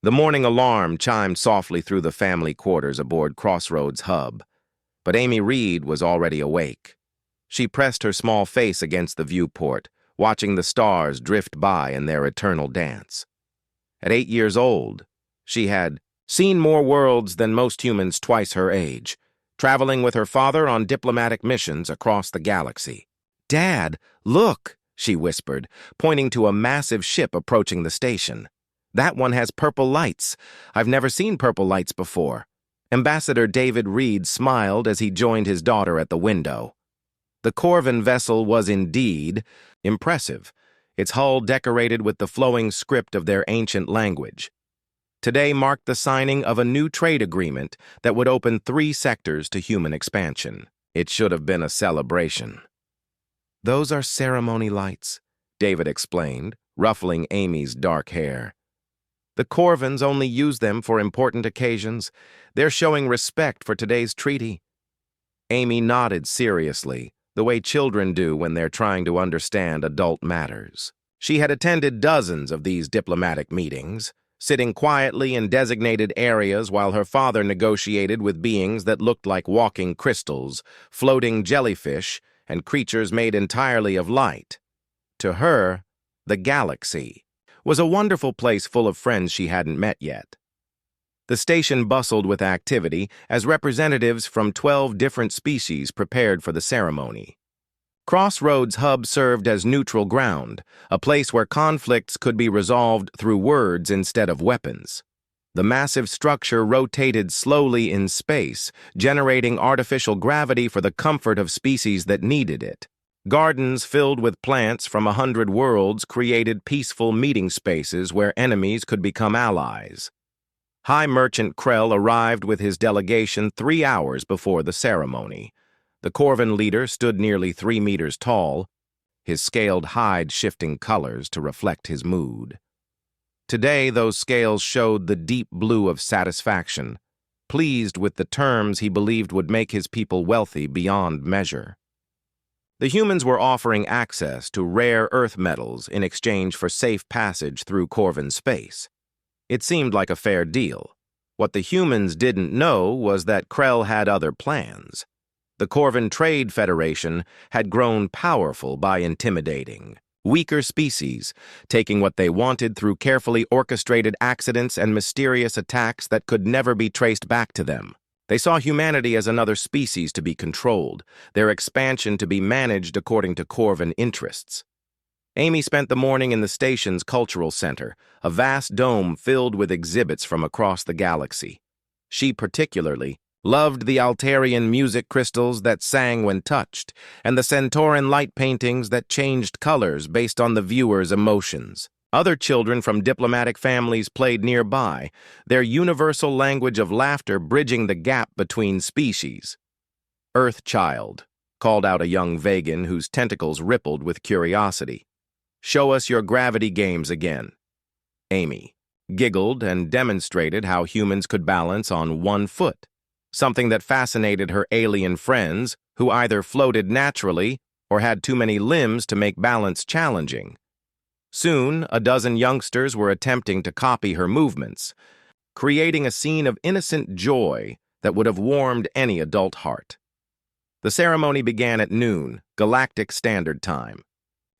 The morning alarm chimed softly through the family quarters aboard Crossroads Hub, but Amy Reed was already awake. She pressed her small face against the viewport, watching the stars drift by in their eternal dance. At 8 years old, she had seen more worlds than most humans twice her age, traveling with her father on diplomatic missions across the galaxy. "Dad, look," she whispered, pointing to a massive ship approaching the station. "That one has purple lights. I've never seen purple lights before." Ambassador David Reed smiled as he joined his daughter at the window. The Corvin vessel was indeed impressive, its hull decorated with the flowing script of their ancient language. Today marked the signing of a new trade agreement that would open 3 sectors to human expansion. It should have been a celebration. "Those are ceremony lights," David explained, ruffling Amy's dark hair. "The Corvins only use them for important occasions. They're showing respect for today's treaty." Amy nodded seriously, the way children do when they're trying to understand adult matters. She had attended dozens of these diplomatic meetings, sitting quietly in designated areas while her father negotiated with beings that looked like walking crystals, floating jellyfish, and creatures made entirely of light. To her, the galaxy was a wonderful place full of friends she hadn't met yet. The station bustled with activity as representatives from 12 different species prepared for the ceremony. Crossroads Hub served as neutral ground, a place where conflicts could be resolved through words instead of weapons. The massive structure rotated slowly in space, generating artificial gravity for the comfort of species that needed it. Gardens filled with plants from 100 worlds created peaceful meeting spaces where enemies could become allies. High Merchant Krell arrived with his delegation 3 hours before the ceremony. The Corvin leader stood nearly 3 meters tall, his scaled hide shifting colors to reflect his mood. Today, those scales showed the deep blue of satisfaction, pleased with the terms he believed would make his people wealthy beyond measure. The humans were offering access to rare earth metals in exchange for safe passage through Corvin space. It seemed like a fair deal. What the humans didn't know was that Krell had other plans. The Corvin Trade Federation had grown powerful by intimidating weaker species, taking what they wanted through carefully orchestrated accidents and mysterious attacks that could never be traced back to them. They saw humanity as another species to be controlled, their expansion to be managed according to Corvin interests. Amy spent the morning in the station's cultural center, a vast dome filled with exhibits from across the galaxy. She particularly loved the Altarian music crystals that sang when touched, and the Centauran light paintings that changed colors based on the viewer's emotions. Other children from diplomatic families played nearby, their universal language of laughter bridging the gap between species. "Earthchild," called out a young Vegan whose tentacles rippled with curiosity. "Show us your gravity games again." Amy giggled and demonstrated how humans could balance on 1 foot, something that fascinated her alien friends who either floated naturally or had too many limbs to make balance challenging. Soon, a dozen youngsters were attempting to copy her movements, creating a scene of innocent joy that would have warmed any adult heart. The ceremony began at noon, Galactic Standard Time.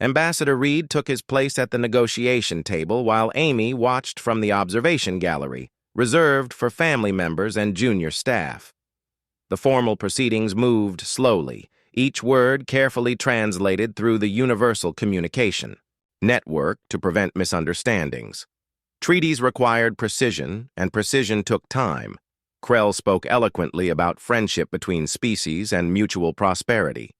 Ambassador Reed took his place at the negotiation table while Amy watched from the observation gallery, reserved for family members and junior staff. The formal proceedings moved slowly, each word carefully translated through the universal communication network to prevent misunderstandings. Treaties required precision, and precision took time. Krell spoke eloquently about friendship between species and mutual prosperity.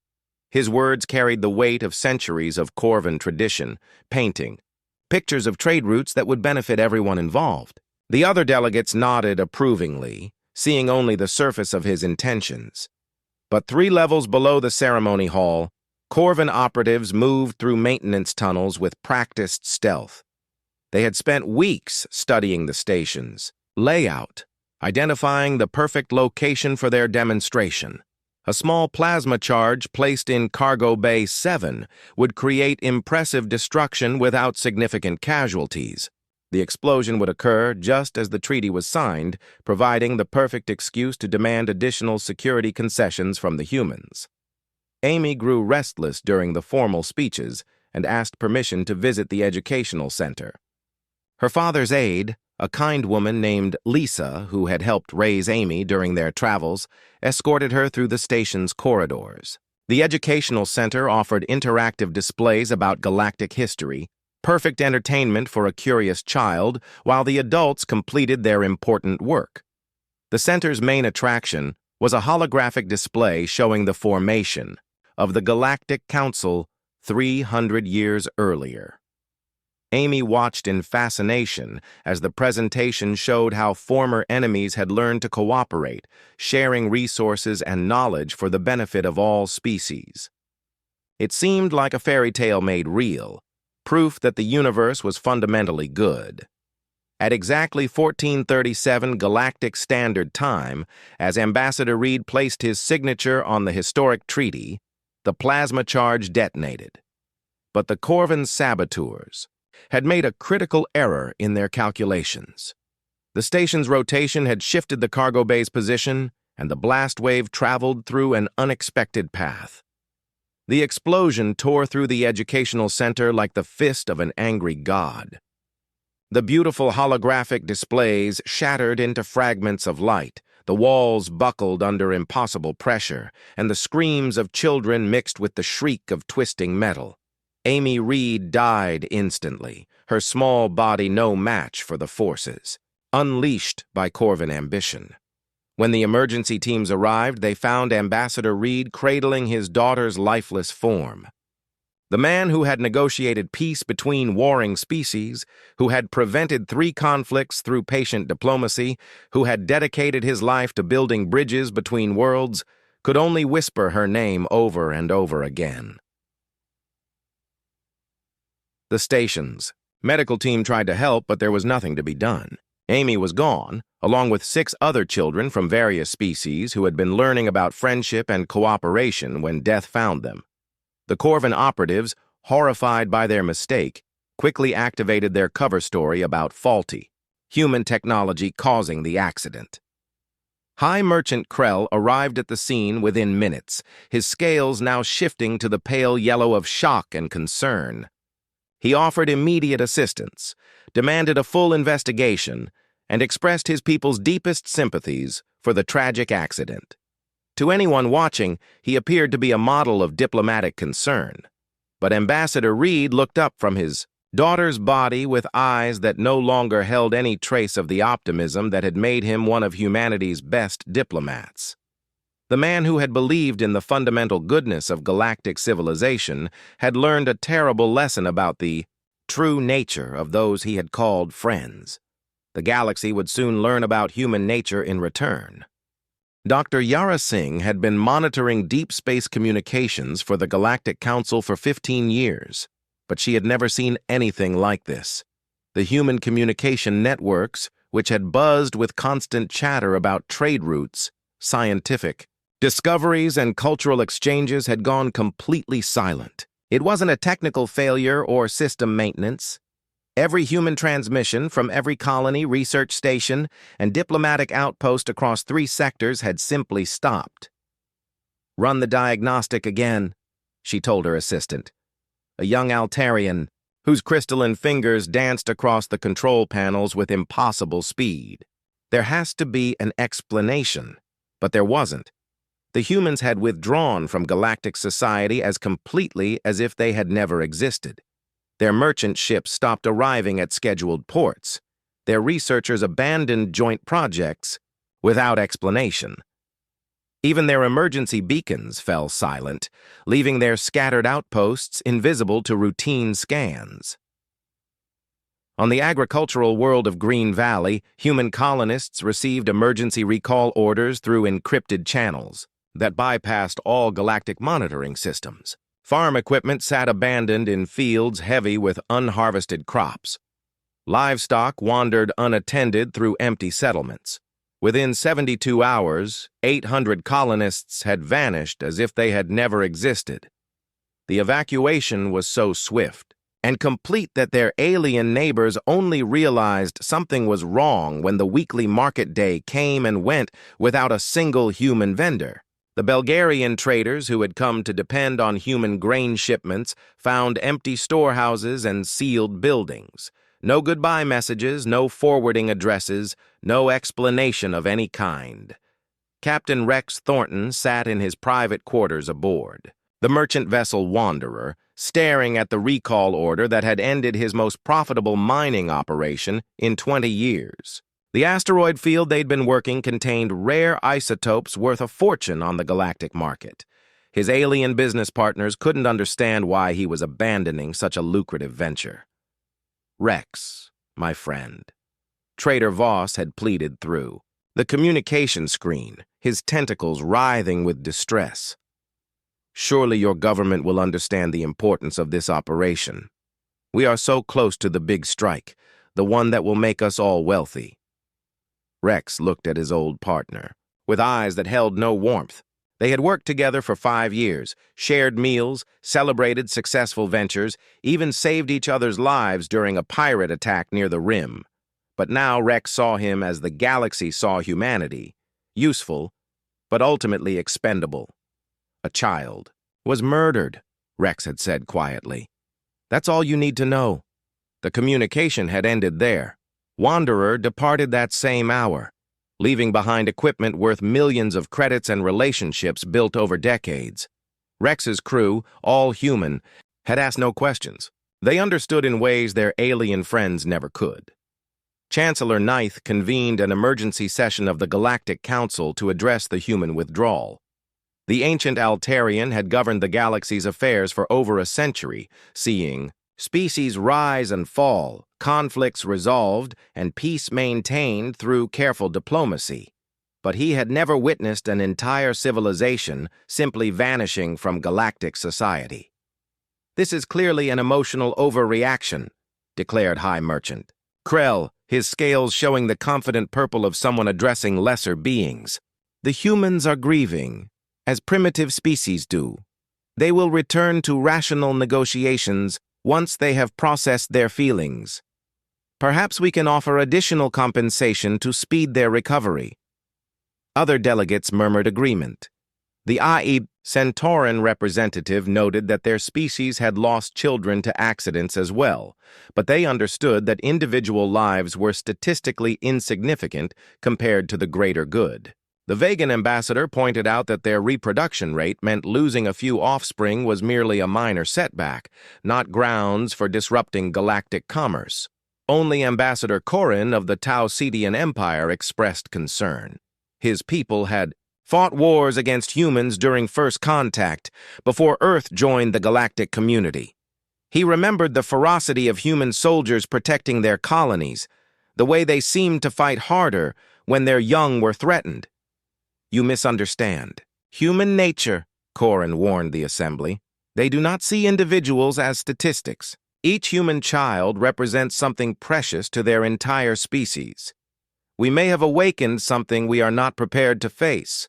His words carried the weight of centuries of Corvin tradition, painting pictures of trade routes that would benefit everyone involved. The other delegates nodded approvingly, seeing only the surface of his intentions. But 3 levels below the ceremony hall, Corvin operatives moved through maintenance tunnels with practiced stealth. They had spent weeks studying the station's layout, identifying the perfect location for their demonstration. A small plasma charge placed in Cargo Bay 7 would create impressive destruction without significant casualties. The explosion would occur just as the treaty was signed, providing the perfect excuse to demand additional security concessions from the humans. Amy grew restless during the formal speeches and asked permission to visit the educational center. Her father's aide, a kind woman named Lisa, who had helped raise Amy during their travels, escorted her through the station's corridors. The educational center offered interactive displays about galactic history, perfect entertainment for a curious child, while the adults completed their important work. The center's main attraction was a holographic display showing the formation of the Galactic Council 300 years earlier. Amy watched in fascination as the presentation showed how former enemies had learned to cooperate, sharing resources and knowledge for the benefit of all species. It seemed like a fairy tale made real, proof that the universe was fundamentally good. At exactly 1437 Galactic Standard Time, as Ambassador Reed placed his signature on the historic treaty, the plasma charge detonated. But the Corvan saboteurs had made a critical error in their calculations. The station's rotation had shifted the cargo bay's position, and the blast wave traveled through an unexpected path. The explosion tore through the educational center like the fist of an angry god. The beautiful holographic displays shattered into fragments of light, the walls buckled under impossible pressure, and the screams of children mixed with the shriek of twisting metal. Amy Reed died instantly, her small body no match for the forces, unleashed by Corvan ambition. When the emergency teams arrived, they found Ambassador Reed cradling his daughter's lifeless form. The man who had negotiated peace between warring species, who had prevented 3 conflicts through patient diplomacy, who had dedicated his life to building bridges between worlds, could only whisper her name over and over again. The station's medical team tried to help, but there was nothing to be done. Amy was gone, along with 6 other children from various species who had been learning about friendship and cooperation when death found them. The Corvan operatives, horrified by their mistake, quickly activated their cover story about faulty human technology causing the accident. High Merchant Krell arrived at the scene within minutes, his scales now shifting to the pale yellow of shock and concern. He offered immediate assistance, demanded a full investigation, and expressed his people's deepest sympathies for the tragic accident. To anyone watching, he appeared to be a model of diplomatic concern. But Ambassador Reed looked up from his daughter's body with eyes that no longer held any trace of the optimism that had made him one of humanity's best diplomats. The man who had believed in the fundamental goodness of galactic civilization had learned a terrible lesson about the true nature of those he had called friends. The galaxy would soon learn about human nature in return. Dr. Yara Singh had been monitoring deep space communications for the Galactic Council for 15 years, but she had never seen anything like this. The human communication networks, which had buzzed with constant chatter about trade routes, scientific discoveries, and cultural exchanges, had gone completely silent. It wasn't a technical failure or system maintenance. Every human transmission from every colony, research station, and diplomatic outpost across 3 sectors had simply stopped. "Run the diagnostic again," she told her assistant, a young Altarian whose crystalline fingers danced across the control panels with impossible speed. There has to be an explanation, but there wasn't. The humans had withdrawn from galactic society as completely as if they had never existed. Their merchant ships stopped arriving at scheduled ports. Their researchers abandoned joint projects without explanation. Even their emergency beacons fell silent, leaving their scattered outposts invisible to routine scans. On the agricultural world of Green Valley, human colonists received emergency recall orders through encrypted channels that bypassed all galactic monitoring systems. Farm equipment sat abandoned in fields heavy with unharvested crops. Livestock wandered unattended through empty settlements. Within 72 hours, 800 colonists had vanished as if they had never existed. The evacuation was so swift, and complete that their alien neighbors only realized something was wrong when the weekly market day came and went without a single human vendor. The Bulgarian traders who had come to depend on human grain shipments found empty storehouses and sealed buildings. No goodbye messages, no forwarding addresses, no explanation of any kind. Captain Rex Thornton sat in his private quarters aboard the merchant vessel Wanderer, staring at the recall order that had ended his most profitable mining operation in 20 years. The asteroid field they'd been working contained rare isotopes worth a fortune on the galactic market. His alien business partners couldn't understand why he was abandoning such a lucrative venture. "Rex, my friend," Trader Voss had pleaded through the communication screen, his tentacles writhing with distress. "Surely your government will understand the importance of this operation. We are so close to the big strike, the one that will make us all wealthy." Rex looked at his old partner, with eyes that held no warmth. They had worked together for 5 years, shared meals, celebrated successful ventures, even saved each other's lives during a pirate attack near the Rim. But now Rex saw him as the galaxy saw humanity, useful, but ultimately expendable. "A child was murdered," Rex had said quietly. "That's all you need to know." The communication had ended there. Wanderer departed that same hour, leaving behind equipment worth millions of credits and relationships built over decades. Rex's crew, all human, had asked no questions. They understood in ways their alien friends never could. Chancellor Neith convened an emergency session of the Galactic Council to address the human withdrawal. The ancient Altarian had governed the galaxy's affairs for over a century, seeing species rise and fall, conflicts resolved, and peace maintained through careful diplomacy. But he had never witnessed an entire civilization simply vanishing from galactic society. "This is clearly an emotional overreaction," declared High Merchant Krell, his scales showing the confident purple of someone addressing lesser beings. "The humans are grieving, as primitive species do. They will return to rational negotiations once they have processed their feelings. Perhaps we can offer additional compensation to speed their recovery." Other delegates murmured agreement. The IE Centauran representative noted that their species had lost children to accidents as well, but they understood that individual lives were statistically insignificant compared to the greater good. The Vegan ambassador pointed out that their reproduction rate meant losing a few offspring was merely a minor setback, not grounds for disrupting galactic commerce. Only Ambassador Corin of the Tau-Cetian Empire expressed concern. His people had fought wars against humans during First Contact, before Earth joined the galactic community. He remembered the ferocity of human soldiers protecting their colonies, the way they seemed to fight harder when their young were threatened. "You misunderstand. Human nature," Corin warned the assembly. "They do not see individuals as statistics. Each human child represents something precious to their entire species. We may have awakened something we are not prepared to face."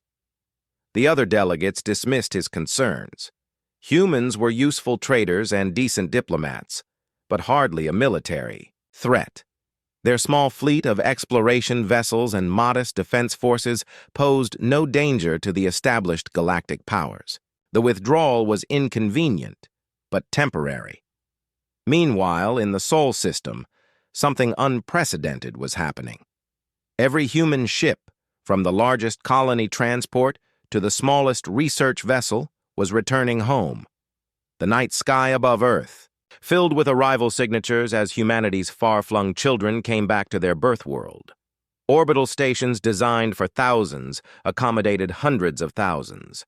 The other delegates dismissed his concerns. Humans were useful traders and decent diplomats, but hardly a military threat. Their small fleet of exploration vessels and modest defense forces posed no danger to the established galactic powers. The withdrawal was inconvenient, but temporary. Meanwhile, in the Sol system, something unprecedented was happening. Every human ship, from the largest colony transport to the smallest research vessel, was returning home. The night sky above Earth, filled with arrival signatures as humanity's far-flung children came back to their birth world. Orbital stations designed for thousands accommodated hundreds of thousands.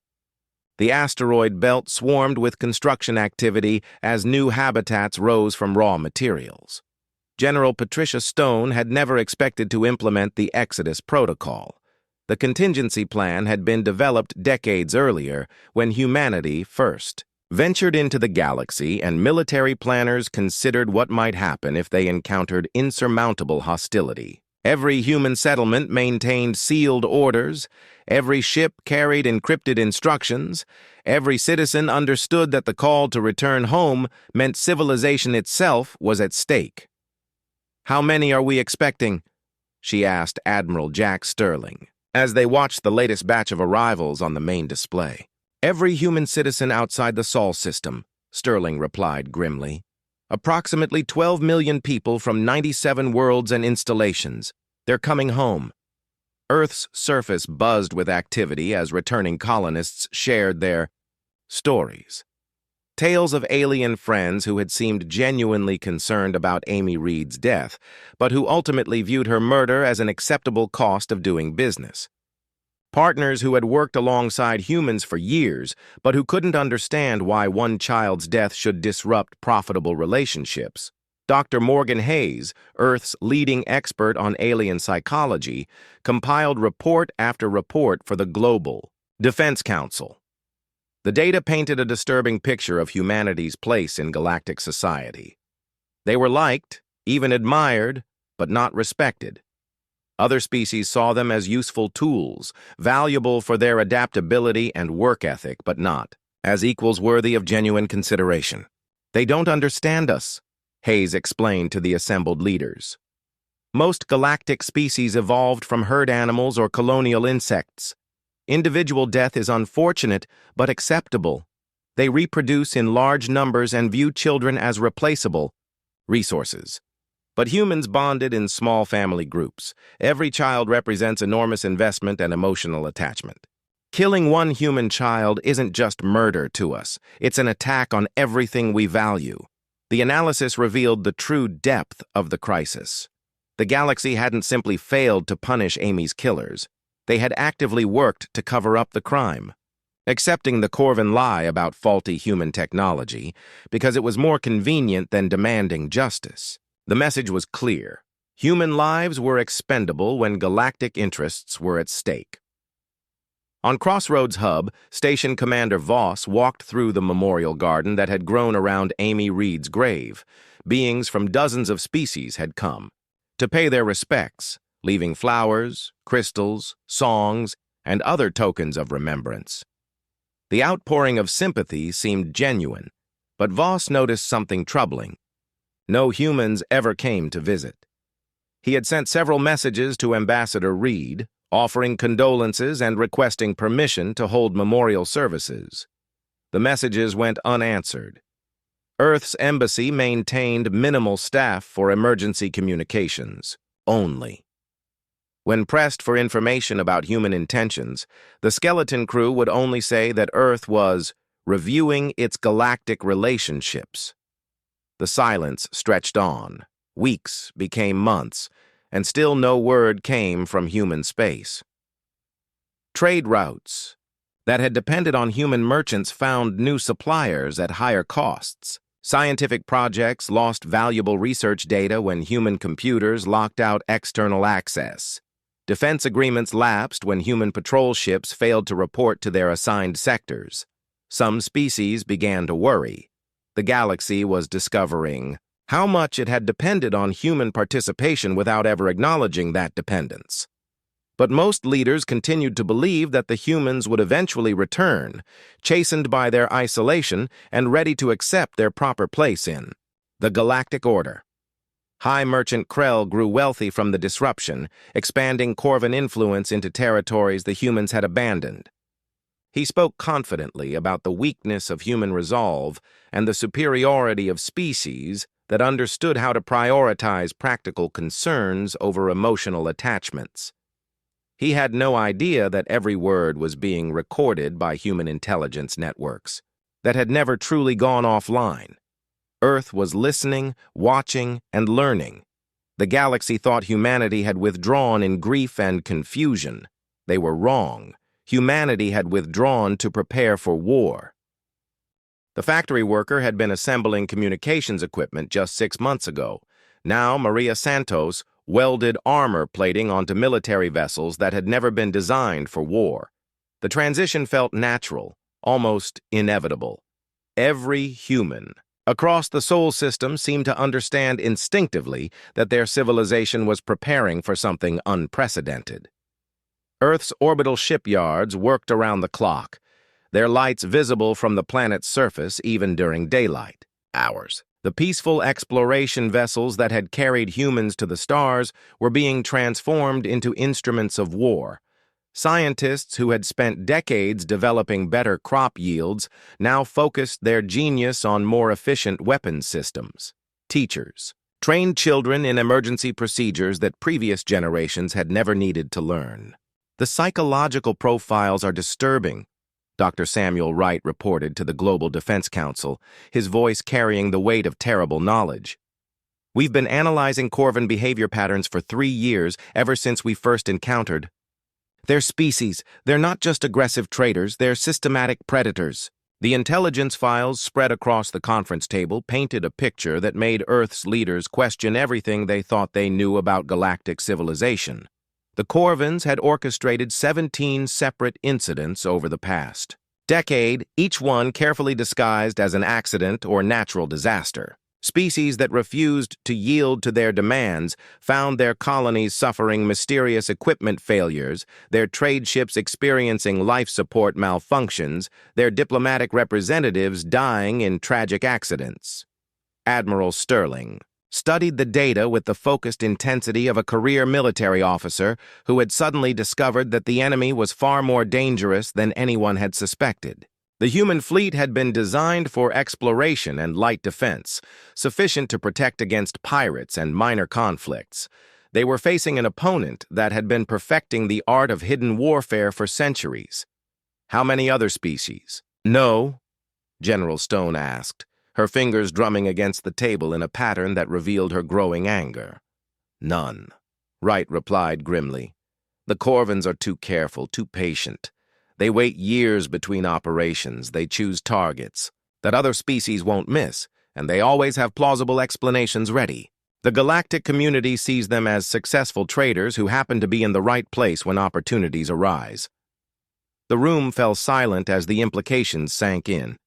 The asteroid belt swarmed with construction activity as new habitats rose from raw materials. General Patricia Stone had never expected to implement the Exodus Protocol. The contingency plan had been developed decades earlier when humanity first ventured into the galaxy and military planners considered what might happen if they encountered insurmountable hostility. Every human settlement maintained sealed orders. Every ship carried encrypted instructions. Every citizen understood that the call to return home meant civilization itself was at stake. "How many are we expecting?" she asked Admiral Jack Sterling, as they watched the latest batch of arrivals on the main display. "Every human citizen outside the Sol system," Sterling replied grimly. "Approximately 12 million people from 97 worlds and installations. They're coming home." Earth's surface buzzed with activity as returning colonists shared their stories. Tales of alien friends who had seemed genuinely concerned about Amy Reed's death, but who ultimately viewed her murder as an acceptable cost of doing business. Partners who had worked alongside humans for years, but who couldn't understand why one child's death should disrupt profitable relationships. Dr. Morgan Hayes, Earth's leading expert on alien psychology, compiled report after report for the Global Defense Council. The data painted a disturbing picture of humanity's place in galactic society. They were liked, even admired, but not respected. Other species saw them as useful tools, valuable for their adaptability and work ethic, but not as equals worthy of genuine consideration. "They don't understand us," Hayes explained to the assembled leaders. "Most galactic species evolved from herd animals or colonial insects. Individual death is unfortunate, but acceptable. They reproduce in large numbers and view children as replaceable resources. But humans bonded in small family groups. Every child represents enormous investment and emotional attachment. Killing one human child isn't just murder to us. It's an attack on everything we value." The analysis revealed the true depth of the crisis. The galaxy hadn't simply failed to punish Amy's killers. They had actively worked to cover up the crime, accepting the Corvin lie about faulty human technology because it was more convenient than demanding justice. The message was clear. Human lives were expendable when galactic interests were at stake. On Crossroads Hub, Station Commander Voss walked through the memorial garden that had grown around Amy Reed's grave. Beings from dozens of species had come to pay their respects, leaving flowers, crystals, songs, and other tokens of remembrance. The outpouring of sympathy seemed genuine, but Voss noticed something troubling. No humans ever came to visit. He had sent several messages to Ambassador Reed, offering condolences and requesting permission to hold memorial services. The messages went unanswered. Earth's embassy maintained minimal staff for emergency communications only. When pressed for information about human intentions, the skeleton crew would only say that Earth was reviewing its galactic relationships. The silence stretched on. Weeks became months, and still no word came from human space. Trade routes that had depended on human merchants found new suppliers at higher costs. Scientific projects lost valuable research data when human computers locked out external access. Defense agreements lapsed when human patrol ships failed to report to their assigned sectors. Some species began to worry. The galaxy was discovering how much it had depended on human participation without ever acknowledging that dependence. But most leaders continued to believe that the humans would eventually return, chastened by their isolation and ready to accept their proper place in the galactic order. High Merchant Krell grew wealthy from the disruption, expanding Corvin influence into territories the humans had abandoned. He spoke confidently about the weakness of human resolve and the superiority of species that understood how to prioritize practical concerns over emotional attachments. He had no idea that every word was being recorded by human intelligence networks that had never truly gone offline. Earth was listening, watching, and learning. The galaxy thought humanity had withdrawn in grief and confusion. They were wrong. Humanity had withdrawn to prepare for war. The factory worker had been assembling communications equipment just 6 months ago. Now Maria Santos welded armor plating onto military vessels that had never been designed for war. The transition felt natural, almost inevitable. Every human across the Sol system seemed to understand instinctively that their civilization was preparing for something unprecedented. Earth's orbital shipyards worked around the clock, their lights visible from the planet's surface even during daylight hours. The peaceful exploration vessels that had carried humans to the stars were being transformed into instruments of war. Scientists who had spent decades developing better crop yields now focused their genius on more efficient weapons systems. Teachers trained children in emergency procedures that previous generations had never needed to learn. The psychological profiles are disturbing, Dr. Samuel Wright reported to the Global Defense Council, his voice carrying the weight of terrible knowledge. We've been analyzing Corvan behavior patterns for 3 years, ever since we first encountered. They're species. They're not just aggressive traders, they're systematic predators. The intelligence files spread across the conference table painted a picture that made Earth's leaders question everything they thought they knew about galactic civilization. The Corvans had orchestrated 17 separate incidents over the past decade, each one carefully disguised as an accident or natural disaster. Species that refused to yield to their demands found their colonies suffering mysterious equipment failures, their trade ships experiencing life support malfunctions, their diplomatic representatives dying in tragic accidents. Admiral Sterling studied the data with the focused intensity of a career military officer who had suddenly discovered that the enemy was far more dangerous than anyone had suspected. The human fleet had been designed for exploration and light defense, sufficient to protect against pirates and minor conflicts. They were facing an opponent that had been perfecting the art of hidden warfare for centuries. How many other species? No, General Stone asked, her fingers drumming against the table in a pattern that revealed her growing anger. None, Wright replied grimly. The Corvans are too careful, too patient. They wait years between operations, they choose targets that other species won't miss, and they always have plausible explanations ready. The galactic community sees them as successful traders who happen to be in the right place when opportunities arise. The room fell silent as the implications sank in.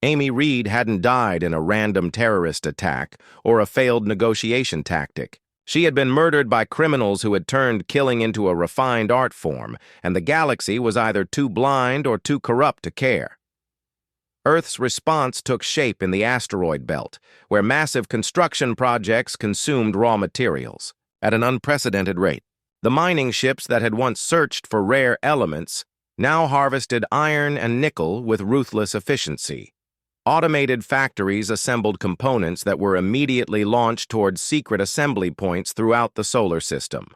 Amy Reed hadn't died in a random terrorist attack or a failed negotiation tactic. She had been murdered by criminals who had turned killing into a refined art form, and the galaxy was either too blind or too corrupt to care. Earth's response took shape in the asteroid belt, where massive construction projects consumed raw materials at an unprecedented rate. The mining ships that had once searched for rare elements now harvested iron and nickel with ruthless efficiency. Automated factories assembled components that were immediately launched towards secret assembly points throughout the solar system.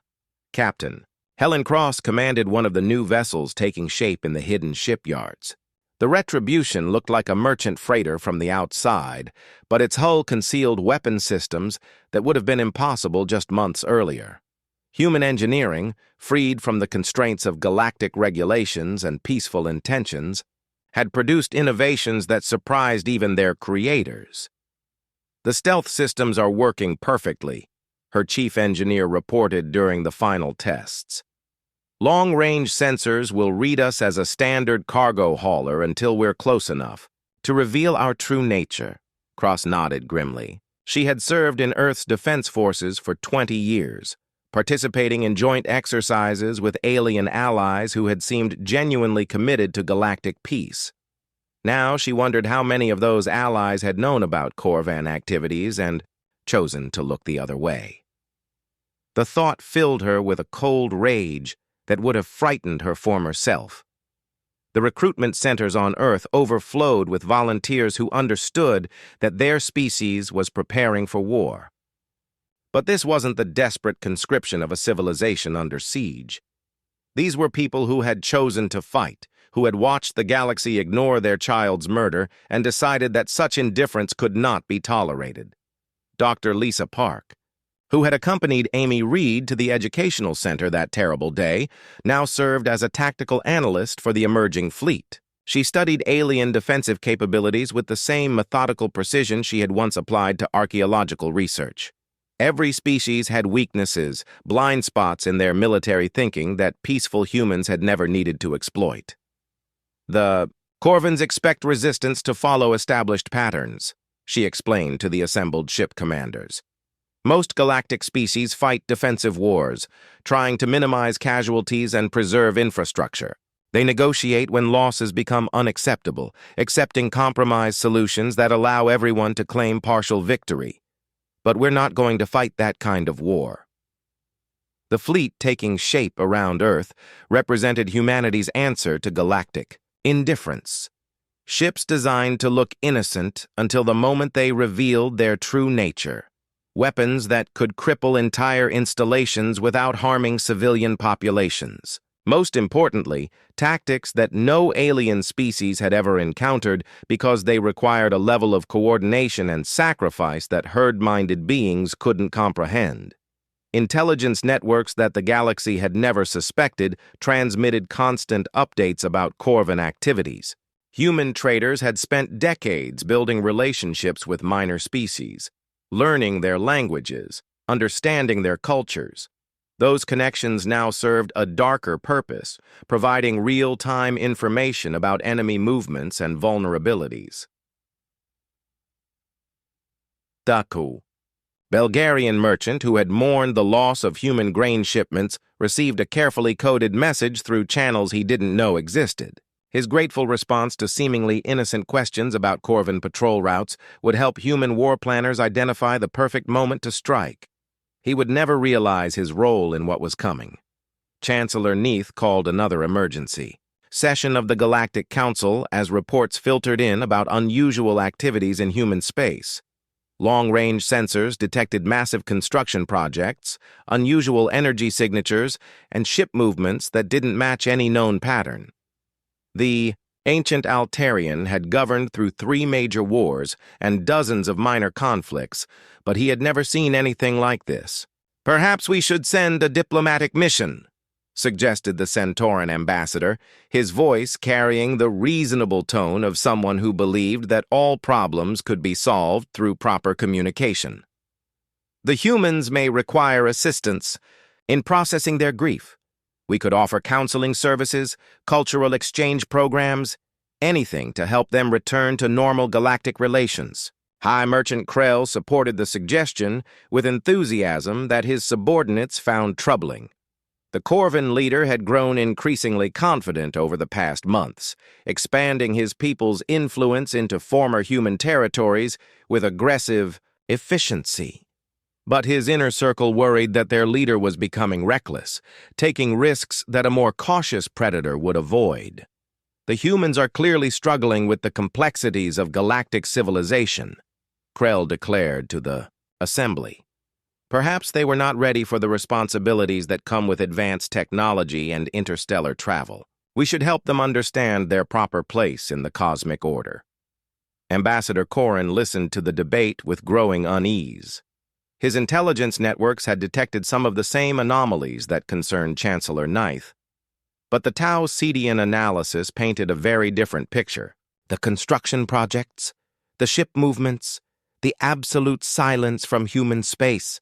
Captain Helen Cross commanded one of the new vessels taking shape in the hidden shipyards. The Retribution looked like a merchant freighter from the outside, but its hull concealed weapon systems that would have been impossible just months earlier. Human engineering, freed from the constraints of galactic regulations and peaceful intentions, had produced innovations that surprised even their creators. The stealth systems are working perfectly, her chief engineer reported during the final tests. Long-range sensors will read us as a standard cargo hauler until we're close enough to reveal our true nature, Cross nodded grimly. She had served in Earth's defense forces for 20 years, participating in joint exercises with alien allies who had seemed genuinely committed to galactic peace. Now she wondered how many of those allies had known about Corvan activities and chosen to look the other way. The thought filled her with a cold rage that would have frightened her former self. The recruitment centers on Earth overflowed with volunteers who understood that their species was preparing for war. But this wasn't the desperate conscription of a civilization under siege. These were people who had chosen to fight, who had watched the galaxy ignore their child's murder and decided that such indifference could not be tolerated. Dr. Lisa Park, who had accompanied Amy Reed to the educational center that terrible day, now served as a tactical analyst for the emerging fleet. She studied alien defensive capabilities with the same methodical precision she had once applied to archaeological research. Every species had weaknesses, blind spots in their military thinking that peaceful humans had never needed to exploit. The Corvans expect resistance to follow established patterns, she explained to the assembled ship commanders. Most galactic species fight defensive wars, trying to minimize casualties and preserve infrastructure. They negotiate when losses become unacceptable, accepting compromise solutions that allow everyone to claim partial victory. But we're not going to fight that kind of war. The fleet taking shape around Earth represented humanity's answer to galactic indifference. Ships designed to look innocent until the moment they revealed their true nature. Weapons that could cripple entire installations without harming civilian populations. Most importantly, tactics that no alien species had ever encountered because they required a level of coordination and sacrifice that herd-minded beings couldn't comprehend. Intelligence networks that the galaxy had never suspected transmitted constant updates about Corvan activities. Human traders had spent decades building relationships with minor species, learning their languages, understanding their cultures. Those connections now served a darker purpose, providing real-time information about enemy movements and vulnerabilities. Daku, Bulgarian merchant who had mourned the loss of human grain shipments, received a carefully coded message through channels he didn't know existed. His grateful response to seemingly innocent questions about Corvan patrol routes would help human war planners identify the perfect moment to strike. He would never realize his role in what was coming. Chancellor Neath called another emergency. Session of the Galactic Council as reports filtered in about unusual activities in human space. Long-range sensors detected massive construction projects, unusual energy signatures, and ship movements that didn't match any known pattern. The ancient Altarian had governed through 3 major wars and dozens of minor conflicts, but he had never seen anything like this. "Perhaps we should send a diplomatic mission," suggested the Centauran ambassador, his voice carrying the reasonable tone of someone who believed that all problems could be solved through proper communication. "The humans may require assistance in processing their grief. We could offer counseling services, cultural exchange programs, anything to help them return to normal galactic relations." High Merchant Krell supported the suggestion with enthusiasm that his subordinates found troubling. The Corvan leader had grown increasingly confident over the past months, expanding his people's influence into former human territories with aggressive efficiency. But his inner circle worried that their leader was becoming reckless, taking risks that a more cautious predator would avoid. "The humans are clearly struggling with the complexities of galactic civilization," Krell declared to the assembly. Perhaps they were not ready for the responsibilities that come with advanced technology and interstellar travel. We should help them understand their proper place in the cosmic order. Ambassador Corrin listened to the debate with growing unease. His intelligence networks had detected some of the same anomalies that concerned Chancellor Neath. But the Tau Cetian analysis painted a very different picture. The construction projects, the ship movements, the absolute silence from human space.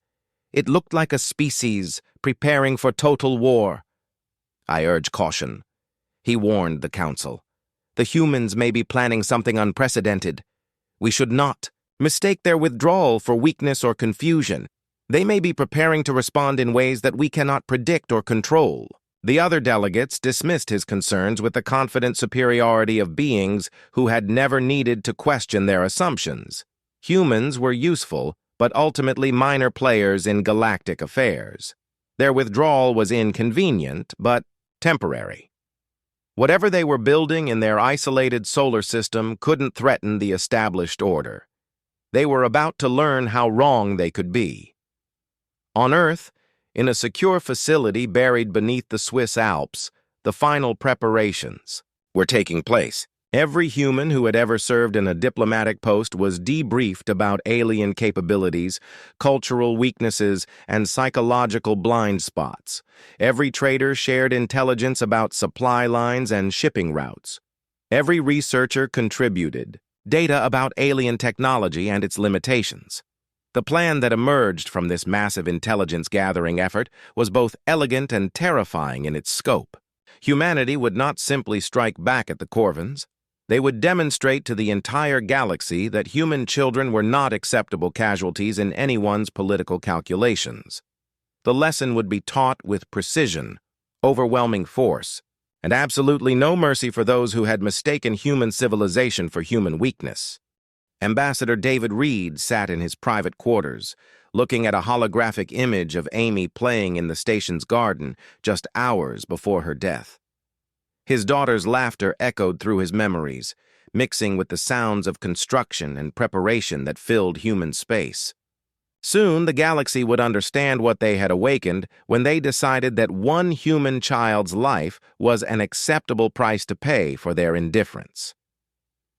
It looked like a species preparing for total war. "I urge caution," he warned the council. "The humans may be planning something unprecedented. We should not mistake their withdrawal for weakness or confusion. They may be preparing to respond in ways that we cannot predict or control." The other delegates dismissed his concerns with the confident superiority of beings who had never needed to question their assumptions. Humans were useful, but ultimately minor players in galactic affairs. Their withdrawal was inconvenient, but temporary. Whatever they were building in their isolated solar system couldn't threaten the established order. They were about to learn how wrong they could be. On Earth, in a secure facility buried beneath the Swiss Alps, the final preparations were taking place. Every human who had ever served in a diplomatic post was debriefed about alien capabilities, cultural weaknesses, and psychological blind spots. Every trader shared intelligence about supply lines and shipping routes. Every researcher contributed data about alien technology and its limitations. The plan that emerged from this massive intelligence-gathering effort was both elegant and terrifying in its scope. Humanity would not simply strike back at the Corvans. They would demonstrate to the entire galaxy that human children were not acceptable casualties in anyone's political calculations. The lesson would be taught with precision, overwhelming force, and absolutely no mercy for those who had mistaken human civilization for human weakness. Ambassador David Reed sat in his private quarters, looking at a holographic image of Amy playing in the station's garden just hours before her death. His daughter's laughter echoed through his memories, mixing with the sounds of construction and preparation that filled human space. Soon, the galaxy would understand what they had awakened when they decided that one human child's life was an acceptable price to pay for their indifference.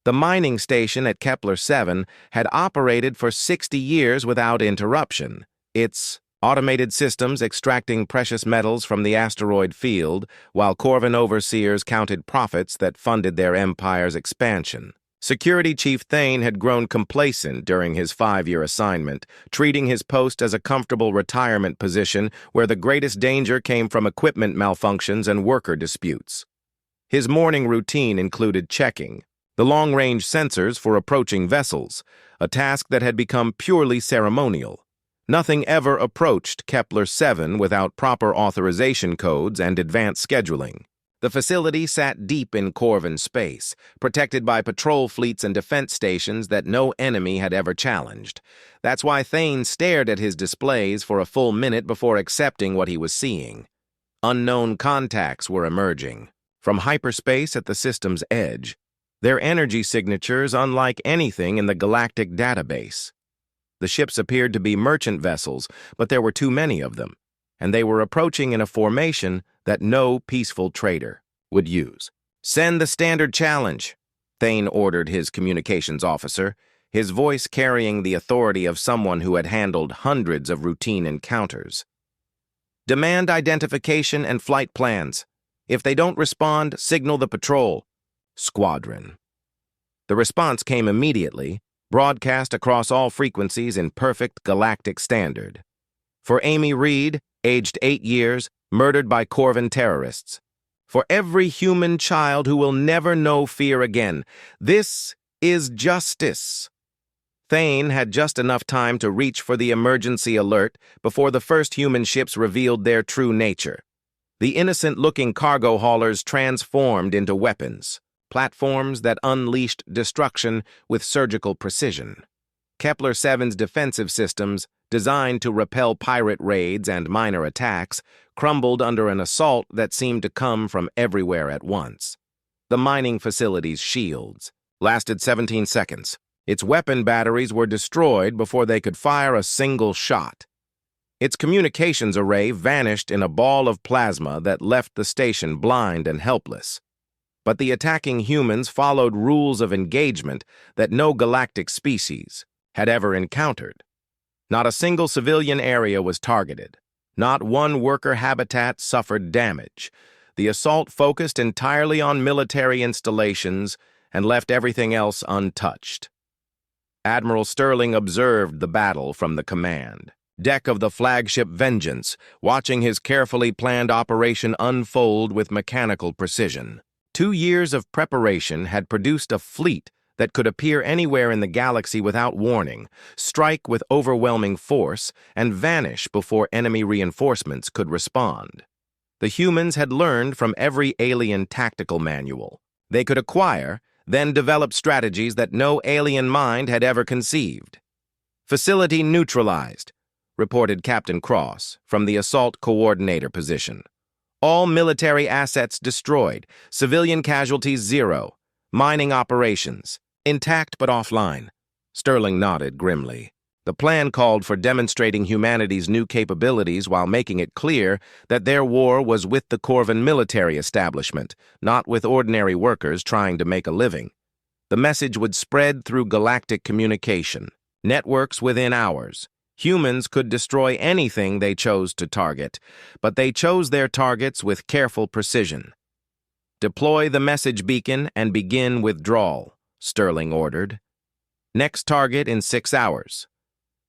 The mining station at Kepler-7 had operated for 60 years without interruption, its automated systems extracting precious metals from the asteroid field, while Corvin overseers counted profits that funded their empire's expansion. Security Chief Thane had grown complacent during his 5-year assignment, treating his post as a comfortable retirement position where the greatest danger came from equipment malfunctions and worker disputes. His morning routine included checking the long-range sensors for approaching vessels, a task that had become purely ceremonial. Nothing ever approached Kepler-7 without proper authorization codes and advanced scheduling. The facility sat deep in Corvin space, protected by patrol fleets and defense stations that no enemy had ever challenged. That's why Thane stared at his displays for a full minute before accepting what he was seeing. Unknown contacts were emerging. From hyperspace at the system's edge, their energy signatures unlike anything in the galactic database. The ships appeared to be merchant vessels, but there were too many of them, and they were approaching in a formation that no peaceful trader would use. "Send the standard challenge," Thane ordered his communications officer, his voice carrying the authority of someone who had handled hundreds of routine encounters. "Demand identification and flight plans. If they don't respond, signal the patrol. Squadron." The response came immediately, broadcast across all frequencies in perfect galactic standard. For Amy Reed, aged 8 years, murdered by Corvin terrorists. For every human child who will never know fear again. This is justice. Thane had just enough time to reach for the emergency alert before the first human ships revealed their true nature. The innocent-looking cargo haulers transformed into weapons, platforms that unleashed destruction with surgical precision. Kepler-7's defensive systems, designed to repel pirate raids and minor attacks, crumbled under an assault that seemed to come from everywhere at once. The mining facility's shields lasted 17 seconds. Its weapon batteries were destroyed before they could fire a single shot. Its communications array vanished in a ball of plasma that left the station blind and helpless. But the attacking humans followed rules of engagement that no galactic species had ever encountered. Not a single civilian area was targeted. Not one worker habitat suffered damage. The assault focused entirely on military installations and left everything else untouched. Admiral Sterling observed the battle from the command deck of the flagship Vengeance, watching his carefully planned operation unfold with mechanical precision. 2 years of preparation had produced a fleet that could appear anywhere in the galaxy without warning, strike with overwhelming force, and vanish before enemy reinforcements could respond. The humans had learned from every alien tactical manual. They could acquire, then develop strategies that no alien mind had ever conceived. "Facility neutralized," reported Captain Cross from the assault coordinator position. "All military assets destroyed, civilian casualties 0, mining operations intact but offline." Sterling nodded grimly. The plan called for demonstrating humanity's new capabilities while making it clear that their war was with the Corvin military establishment, not with ordinary workers trying to make a living. The message would spread through galactic communication, networks within hours. Humans could destroy anything they chose to target, but they chose their targets with careful precision. "Deploy the message beacon and begin withdrawal," Sterling ordered. "Next target in 6 hours."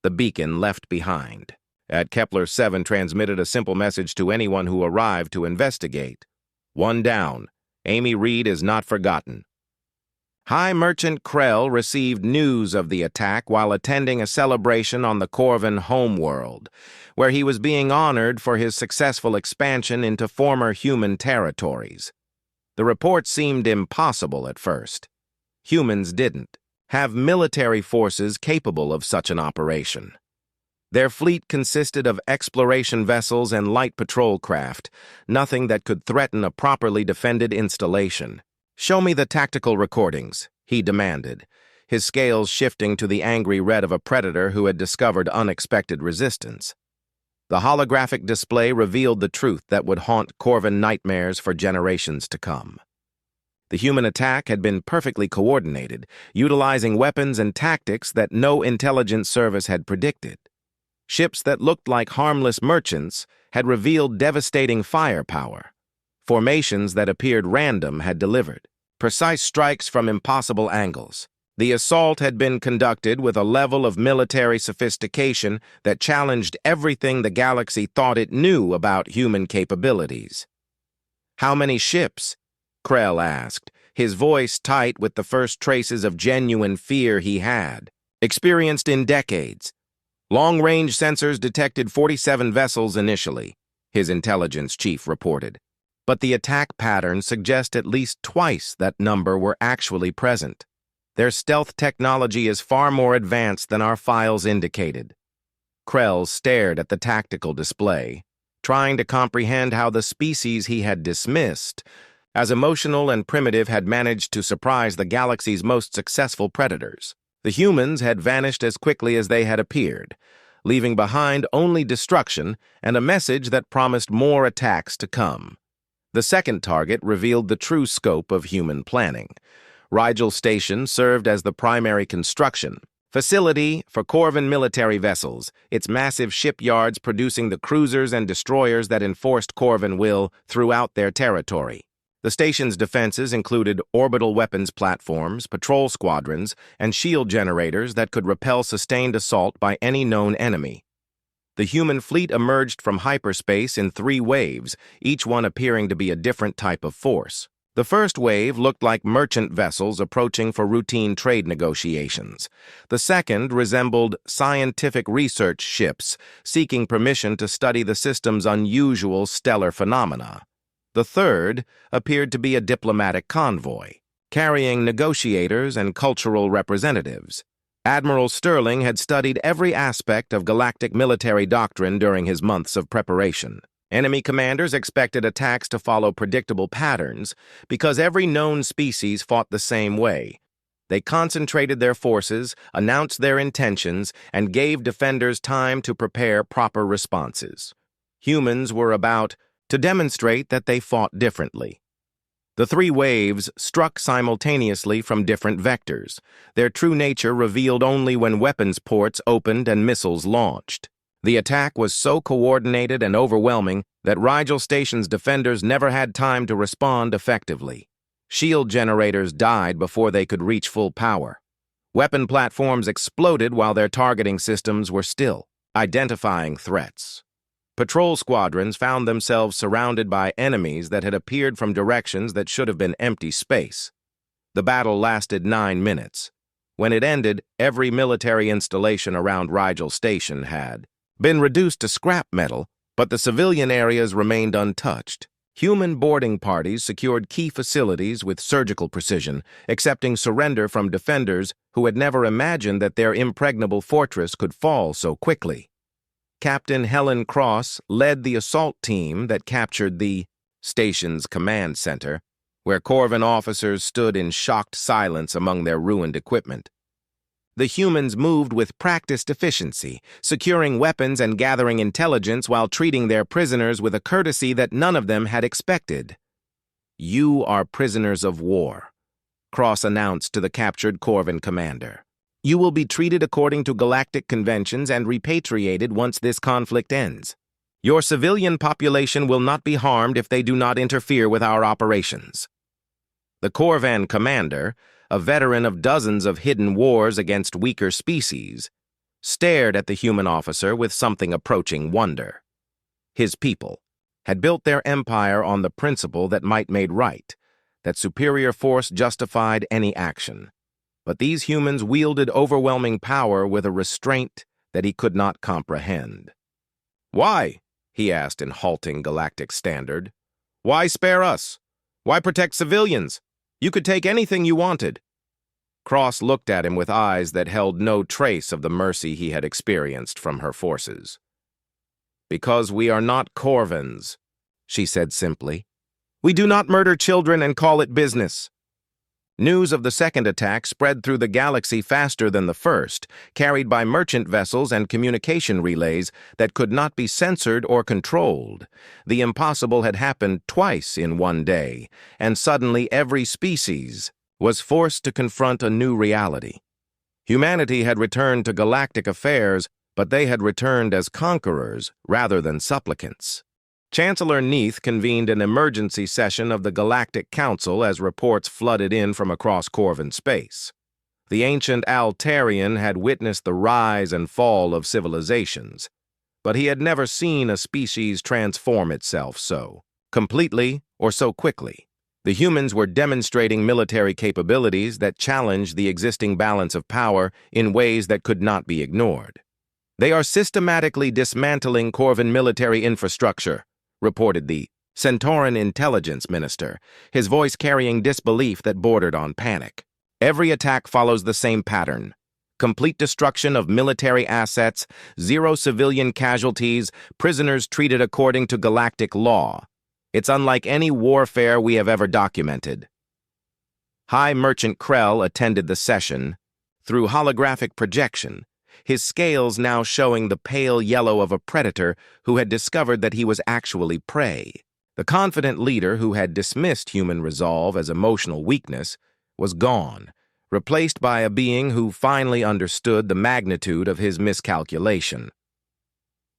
The beacon left behind. At Kepler-7 transmitted a simple message to anyone who arrived to investigate. "One down. Amy Reed is not forgotten." High Merchant Krell received news of the attack while attending a celebration on the Corvan homeworld, where he was being honored for his successful expansion into former human territories. The report seemed impossible at first. Humans didn't have military forces capable of such an operation. Their fleet consisted of exploration vessels and light patrol craft, nothing that could threaten a properly defended installation. "Show me the tactical recordings," he demanded, his scales shifting to the angry red of a predator who had discovered unexpected resistance. The holographic display revealed the truth that would haunt Corvan nightmares for generations to come. The human attack had been perfectly coordinated, utilizing weapons and tactics that no intelligence service had predicted. Ships that looked like harmless merchants had revealed devastating firepower. Formations that appeared random had delivered precise strikes from impossible angles. The assault had been conducted with a level of military sophistication that challenged everything the galaxy thought it knew about human capabilities. "How many ships?" Krell asked, his voice tight with the first traces of genuine fear he had experienced in decades. "Long-range sensors detected 47 vessels initially," his intelligence chief reported. "But the attack patterns suggest at least twice that number were actually present. Their stealth technology is far more advanced than our files indicated." Krell stared at the tactical display, trying to comprehend how the species he had dismissed as emotional and primitive had managed to surprise the galaxy's most successful predators. The humans had vanished as quickly as they had appeared, leaving behind only destruction and a message that promised more attacks to come. The second target revealed the true scope of human planning. Rigel Station served as the primary construction facility for Corvan military vessels, its massive shipyards producing the cruisers and destroyers that enforced Corvan will throughout their territory. The station's defenses included orbital weapons platforms, patrol squadrons, and shield generators that could repel sustained assault by any known enemy. The human fleet emerged from hyperspace in 3 waves, each one appearing to be a different type of force. The first wave looked like merchant vessels approaching for routine trade negotiations. The second resembled scientific research ships seeking permission to study the system's unusual stellar phenomena. The third appeared to be a diplomatic convoy, carrying negotiators and cultural representatives. Admiral Sterling had studied every aspect of galactic military doctrine during his months of preparation. Enemy commanders expected attacks to follow predictable patterns because every known species fought the same way. They concentrated their forces, announced their intentions, and gave defenders time to prepare proper responses. Humans were about to demonstrate that they fought differently. The 3 waves struck simultaneously from different vectors, their true nature revealed only when weapons ports opened and missiles launched. The attack was so coordinated and overwhelming that Rigel Station's defenders never had time to respond effectively. Shield generators died before they could reach full power. Weapon platforms exploded while their targeting systems were still identifying threats. Patrol squadrons found themselves surrounded by enemies that had appeared from directions that should have been empty space. The battle lasted 9 minutes. When it ended, every military installation around Rigel Station had been reduced to scrap metal, but the civilian areas remained untouched. Human boarding parties secured key facilities with surgical precision, accepting surrender from defenders who had never imagined that their impregnable fortress could fall so quickly. Captain Helen Cross led the assault team that captured the station's command center, where Corvan officers stood in shocked silence among their ruined equipment. The humans moved with practiced efficiency, securing weapons and gathering intelligence while treating their prisoners with a courtesy that none of them had expected. "You are prisoners of war," Cross announced to the captured Corvan commander. "You will be treated according to galactic conventions and repatriated once this conflict ends. Your civilian population will not be harmed if they do not interfere with our operations." The Corvan commander, a veteran of dozens of hidden wars against weaker species, stared at the human officer with something approaching wonder. His people had built their empire on the principle that might made right, that superior force justified any action. But these humans wielded overwhelming power with a restraint that he could not comprehend. "Why?" he asked in halting galactic standard. "Why spare us? Why protect civilians? You could take anything you wanted." Cross looked at him with eyes that held no trace of the mercy he had experienced from her forces. "Because we are not Corvins," she said simply. "We do not murder children and call it business." News of the second attack spread through the galaxy faster than the first, carried by merchant vessels and communication relays that could not be censored or controlled. The impossible had happened twice in one day, and suddenly every species was forced to confront a new reality. Humanity had returned to galactic affairs, but they had returned as conquerors rather than supplicants. Chancellor Neath convened an emergency session of the Galactic Council as reports flooded in from across Corvin space. The ancient Altarian had witnessed the rise and fall of civilizations, but he had never seen a species transform itself so completely or so quickly. The humans were demonstrating military capabilities that challenged the existing balance of power in ways that could not be ignored. "They are systematically dismantling Corvin military infrastructure," reported the Centauran intelligence minister, his voice carrying disbelief that bordered on panic. "Every attack follows the same pattern. Complete destruction of military assets, zero civilian casualties, prisoners treated according to galactic law. It's unlike any warfare we have ever documented." High Merchant Krell attended the session through holographic projection, his scales now showing the pale yellow of a predator who had discovered that he was actually prey. The confident leader who had dismissed human resolve as emotional weakness was gone, replaced by a being who finally understood the magnitude of his miscalculation.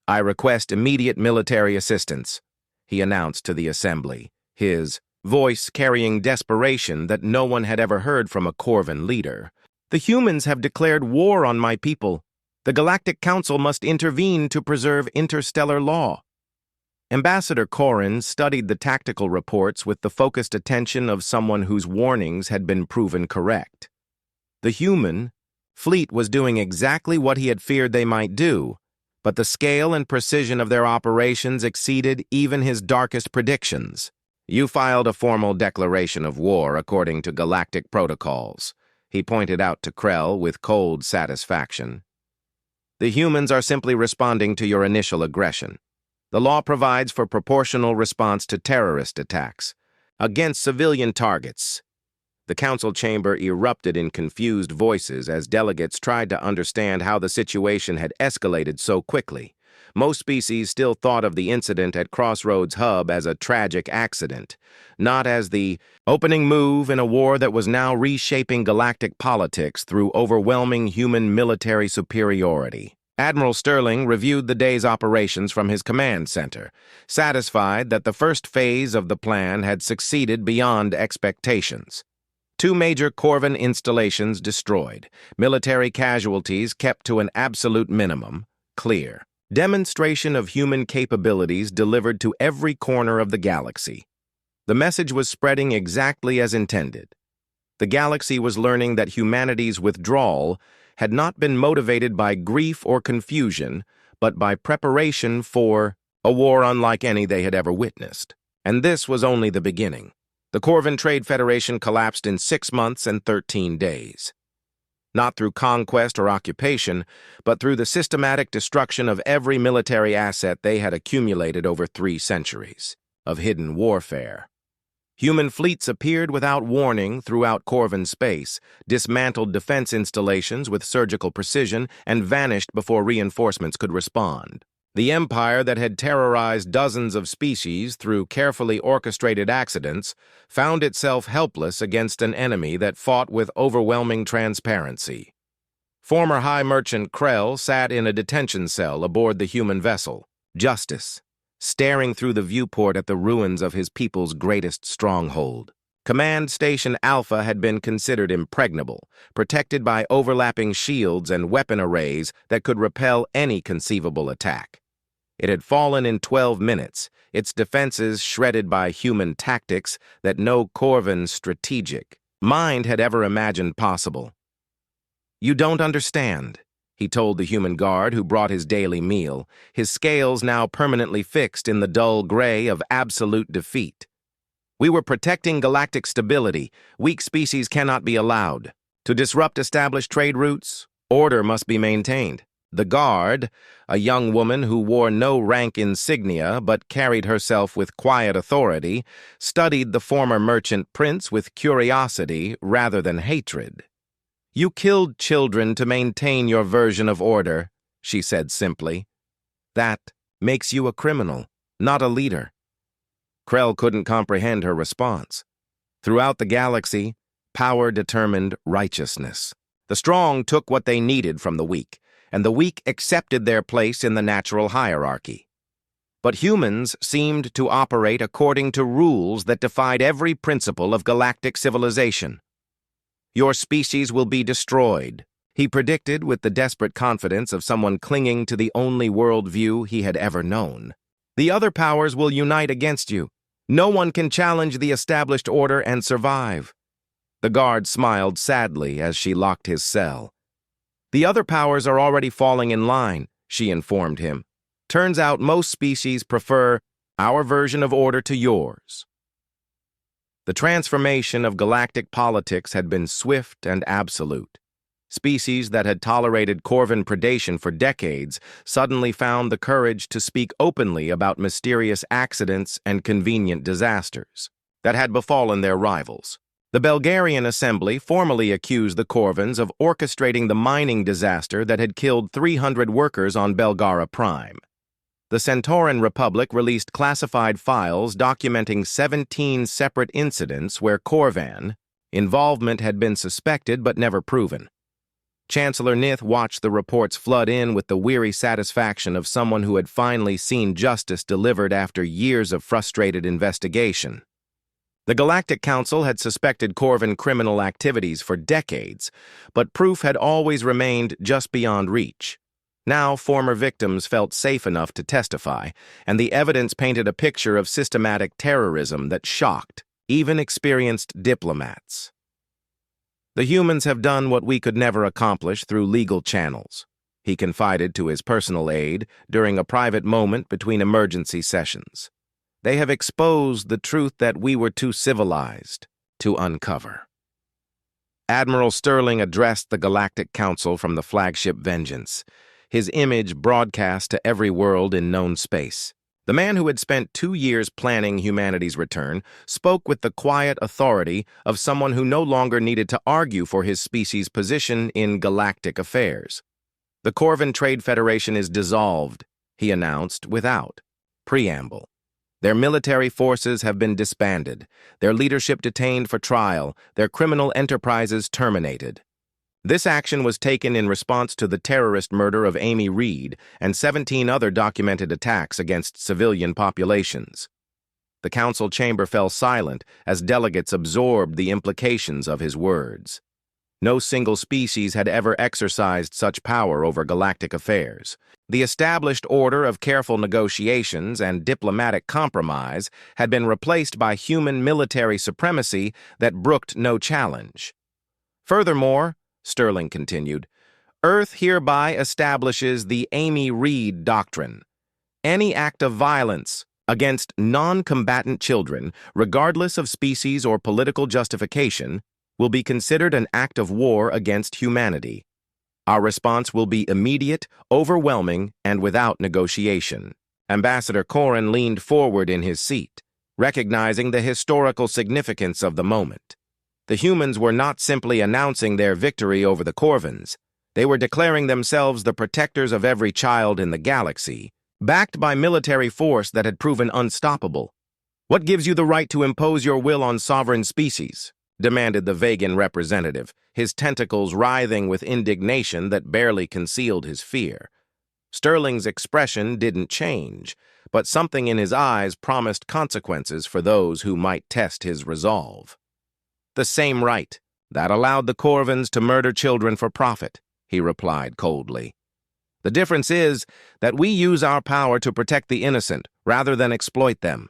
"I request immediate military assistance," he announced to the assembly, his voice carrying desperation that no one had ever heard from a Corvin leader. "The humans have declared war on my people. The Galactic Council must intervene to preserve interstellar law." Ambassador Corrin studied the tactical reports with the focused attention of someone whose warnings had been proven correct. The human fleet was doing exactly what he had feared they might do, but the scale and precision of their operations exceeded even his darkest predictions. "You filed a formal declaration of war according to galactic protocols," he pointed out to Krell with cold satisfaction. "The humans are simply responding to your initial aggression. The law provides for proportional response to terrorist attacks against civilian targets." The council chamber erupted in confused voices as delegates tried to understand how the situation had escalated so quickly. Most species still thought of the incident at Crossroads Hub as a tragic accident, not as the opening move in a war that was now reshaping galactic politics through overwhelming human military superiority. Admiral Sterling reviewed the day's operations from his command center, satisfied that the first phase of the plan had succeeded beyond expectations. 2 major Corvin installations destroyed, military casualties kept to an absolute minimum, clear. Demonstration of human capabilities delivered to every corner of the galaxy. The message was spreading exactly as intended. The galaxy was learning that humanity's withdrawal had not been motivated by grief or confusion, but by preparation for a war unlike any they had ever witnessed. And this was only the beginning. The Corvin Trade Federation collapsed in 6 months and 13 days. Not through conquest or occupation, but through the systematic destruction of every military asset they had accumulated over 3 centuries of hidden warfare. Human fleets appeared without warning throughout Corvin space, dismantled defense installations with surgical precision, and vanished before reinforcements could respond. The empire that had terrorized dozens of species through carefully orchestrated accidents found itself helpless against an enemy that fought with overwhelming transparency. Former High Merchant Krell sat in a detention cell aboard the human vessel, Justice, staring through the viewport at the ruins of his people's greatest stronghold. Command Station Alpha had been considered impregnable, protected by overlapping shields and weapon arrays that could repel any conceivable attack. It had fallen in 12 minutes, its defenses shredded by human tactics that no Corvin's strategic mind had ever imagined possible. "You don't understand," he told the human guard who brought his daily meal, his scales now permanently fixed in the dull gray of absolute defeat. "We were protecting galactic stability. Weak species cannot be allowed. To disrupt established trade routes, order must be maintained." The guard, a young woman who wore no rank insignia but carried herself with quiet authority, studied the former merchant prince with curiosity rather than hatred. "You killed children to maintain your version of order," she said simply. "That makes you a criminal, not a leader." Krell couldn't comprehend her response. Throughout the galaxy, power determined righteousness. The strong took what they needed from the weak, and the weak accepted their place in the natural hierarchy. But humans seemed to operate according to rules that defied every principle of galactic civilization. "Your species will be destroyed," he predicted with the desperate confidence of someone clinging to the only worldview he had ever known. "The other powers will unite against you. No one can challenge the established order and survive." The guard smiled sadly as she locked his cell. "The other powers are already falling in line," she informed him. "Turns out most species prefer our version of order to yours." The transformation of galactic politics had been swift and absolute. Species that had tolerated Corvin predation for decades suddenly found the courage to speak openly about mysterious accidents and convenient disasters that had befallen their rivals. The Belgarian Assembly formally accused the Corvins of orchestrating the mining disaster that had killed 300 workers on Belgara Prime. The Centauran Republic released classified files documenting 17 separate incidents where Corvan involvement had been suspected but never proven. Chancellor Nith watched the reports flood in with the weary satisfaction of someone who had finally seen justice delivered after years of frustrated investigation. The Galactic Council had suspected Corvin criminal activities for decades, but proof had always remained just beyond reach. Now, former victims felt safe enough to testify, and the evidence painted a picture of systematic terrorism that shocked even experienced diplomats. "The humans have done what we could never accomplish through legal channels," he confided to his personal aide during a private moment between emergency sessions. "They have exposed the truth that we were too civilized to uncover." Admiral Sterling addressed the Galactic Council from the flagship Vengeance, his image broadcast to every world in known space. The man who had spent 2 years planning humanity's return spoke with the quiet authority of someone who no longer needed to argue for his species' position in galactic affairs. "The Corvin Trade Federation is dissolved," he announced without preamble. "Their military forces have been disbanded, their leadership detained for trial, their criminal enterprises terminated. This action was taken in response to the terrorist murder of Amy Reed and 17 other documented attacks against civilian populations." The council chamber fell silent as delegates absorbed the implications of his words. No single species had ever exercised such power over galactic affairs. The established order of careful negotiations and diplomatic compromise had been replaced by human military supremacy that brooked no challenge. "Furthermore," Sterling continued, "Earth hereby establishes the Amy Reed Doctrine. Any act of violence against non-combatant children, regardless of species or political justification, will be considered an act of war against humanity. Our response will be immediate, overwhelming, and without negotiation." Ambassador Corrin leaned forward in his seat, recognizing the historical significance of the moment. The humans were not simply announcing their victory over the Corvins. They were declaring themselves the protectors of every child in the galaxy, backed by military force that had proven unstoppable. "What gives you the right to impose your will on sovereign species?" demanded the Vegan representative, his tentacles writhing with indignation that barely concealed his fear. Sterling's expression didn't change, but something in his eyes promised consequences for those who might test his resolve. "The same right that allowed the Corvins to murder children for profit," he replied coldly. The difference is that we use our power to protect the innocent rather than exploit them.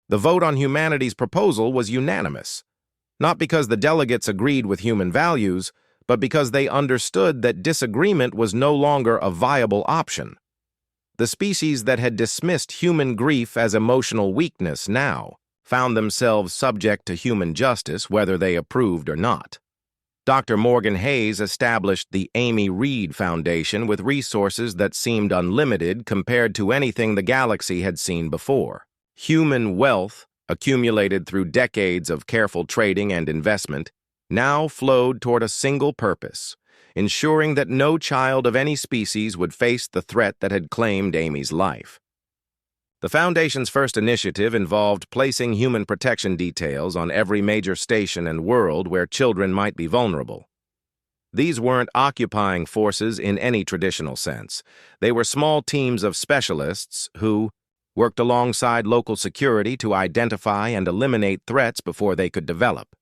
The vote on humanity's proposal was unanimous, not because the delegates agreed with human values, but because they understood that disagreement was no longer a viable option. The species that had dismissed human grief as emotional weakness now found themselves subject to human justice whether they approved or not. Dr. Morgan Hayes established the Amy Reed Foundation with resources that seemed unlimited compared to anything the galaxy had seen before. Human wealth, accumulated through decades of careful trading and investment, now flowed toward a single purpose: ensuring that no child of any species would face the threat that had claimed Amy's life. The Foundation's first initiative involved placing human protection details on every major station and world where children might be vulnerable. These weren't occupying forces in any traditional sense. They were small teams of specialists who worked alongside local security to identify and eliminate threats before they could develop.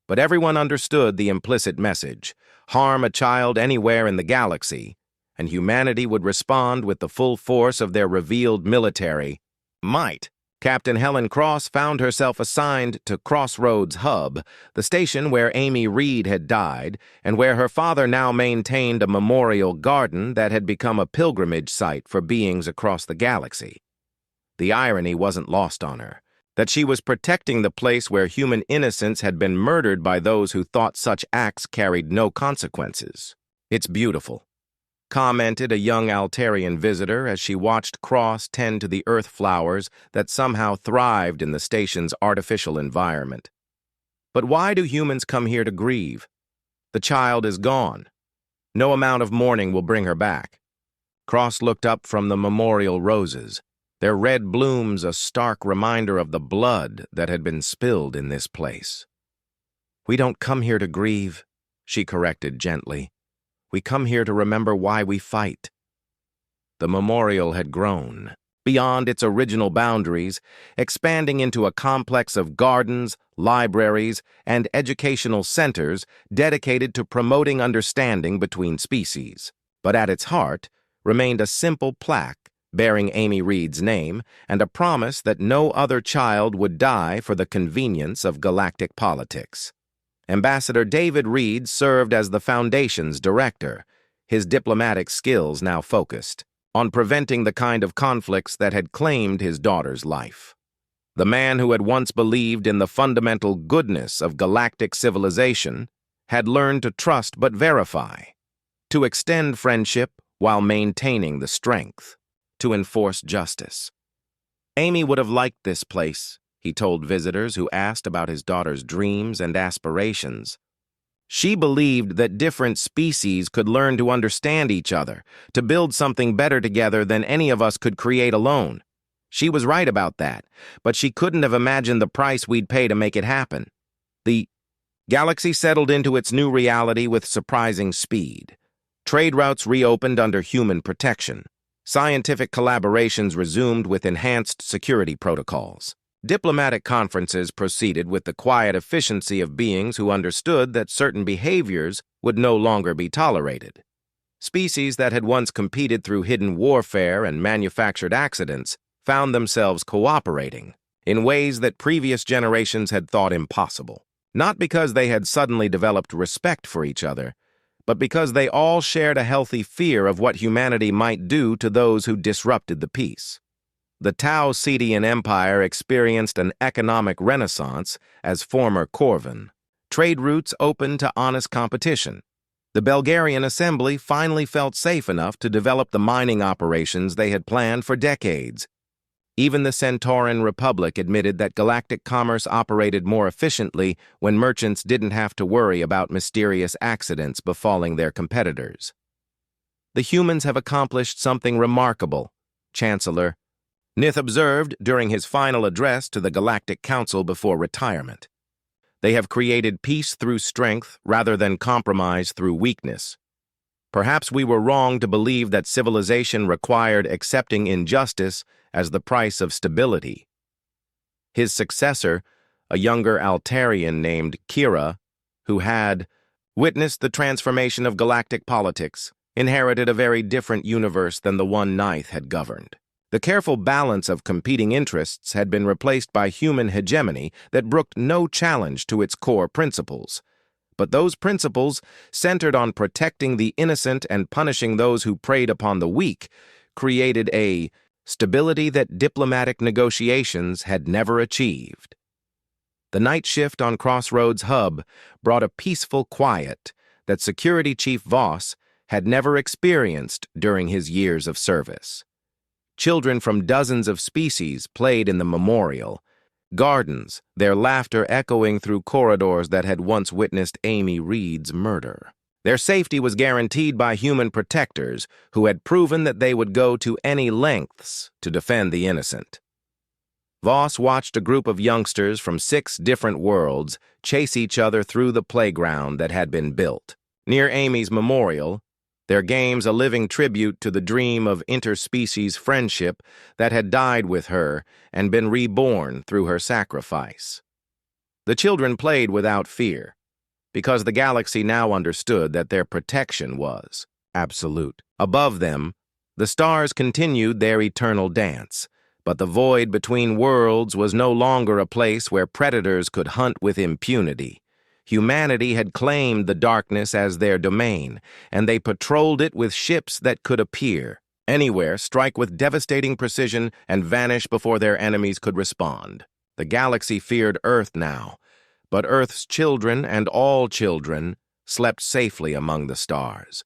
But everyone understood the implicit message: harm a child anywhere in the galaxy, and humanity would respond with the full force of their revealed military might. Captain Helen Cross found herself assigned to Crossroads Hub, the station where Amy Reed had died, and where her father now maintained a memorial garden that had become a pilgrimage site for beings across the galaxy. The irony wasn't lost on her, that she was protecting the place where human innocence had been murdered by those who thought such acts carried no consequences. "It's beautiful," commented a young Altarian visitor as she watched Cross tend to the earth flowers that somehow thrived in the station's artificial environment. "But why do humans come here to grieve? The child is gone. No amount of mourning will bring her back." Cross looked up from the memorial roses, their red blooms a stark reminder of the blood that had been spilled in this place. "We don't come here to grieve," she corrected gently. "We come here to remember why we fight." The memorial had grown beyond its original boundaries, expanding into a complex of gardens, libraries, and educational centers dedicated to promoting understanding between species. But at its heart remained a simple plaque bearing Amy Reed's name and a promise that no other child would die for the convenience of galactic politics. Ambassador David Reed served as the Foundation's director, his diplomatic skills now focused on preventing the kind of conflicts that had claimed his daughter's life. The man who had once believed in the fundamental goodness of galactic civilization had learned to trust but verify, to extend friendship while maintaining the strength, to enforce justice. Amy would have liked this place, he told visitors who asked about his daughter's dreams and aspirations. She believed that different species could learn to understand each other, to build something better together than any of us could create alone. She was right about that, but she couldn't have imagined the price we'd pay to make it happen. The galaxy settled into its new reality with surprising speed. Trade routes reopened under human protection. Scientific collaborations resumed with enhanced security protocols. Diplomatic conferences proceeded with the quiet efficiency of beings who understood that certain behaviors would no longer be tolerated. Species that had once competed through hidden warfare and manufactured accidents found themselves cooperating in ways that previous generations had thought impossible, not because they had suddenly developed respect for each other, but because they all shared a healthy fear of what humanity might do to those who disrupted the peace. The Tau Cetian Empire experienced an economic renaissance as former Corvin. Trade routes opened to honest competition. The Belgarian Assembly finally felt safe enough to develop the mining operations they had planned for decades. Even the Centauran Republic admitted that galactic commerce operated more efficiently when merchants didn't have to worry about mysterious accidents befalling their competitors. "The humans have accomplished something remarkable," Chancellor Nith observed during his final address to the Galactic Council before retirement. "They have created peace through strength rather than compromise through weakness. Perhaps we were wrong to believe that civilization required accepting injustice as the price of stability." His successor, a younger Altarian named Kira, who had witnessed the transformation of galactic politics, inherited a very different universe than the one Ninth had governed. The careful balance of competing interests had been replaced by human hegemony that brooked no challenge to its core principles. But those principles, centered on protecting the innocent and punishing those who preyed upon the weak, created a stability that diplomatic negotiations had never achieved. The night shift on Crossroads Hub brought a peaceful quiet that Security Chief Voss had never experienced during his years of service. Children from dozens of species played in the memorial gardens, their laughter echoing through corridors that had once witnessed Amy Reed's murder. Their safety was guaranteed by human protectors who had proven that they would go to any lengths to defend the innocent. Voss watched a group of youngsters from 6 different worlds chase each other through the playground that had been built. Near Amy's memorial, their games a living tribute to the dream of interspecies friendship that had died with her and been reborn through her sacrifice. The children played without fear, because the galaxy now understood that their protection was absolute. Above them, the stars continued their eternal dance, but the void between worlds was no longer a place where predators could hunt with impunity. Humanity had claimed the darkness as their domain, and they patrolled it with ships that could appear anywhere, strike with devastating precision, and vanish before their enemies could respond. The galaxy feared Earth now, but Earth's children and all children slept safely among the stars.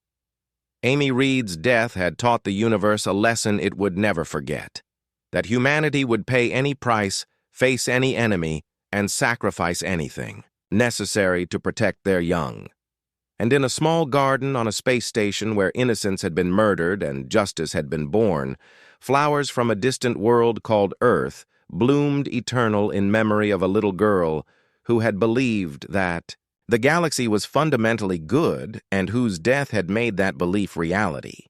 Amy Reed's death had taught the universe a lesson it would never forget, that humanity would pay any price, face any enemy, and sacrifice anything necessary to protect their young. And in a small garden on a space station where innocence had been murdered and justice had been born, flowers from a distant world called Earth bloomed eternal in memory of a little girl who had believed that the galaxy was fundamentally good and whose death had made that belief reality.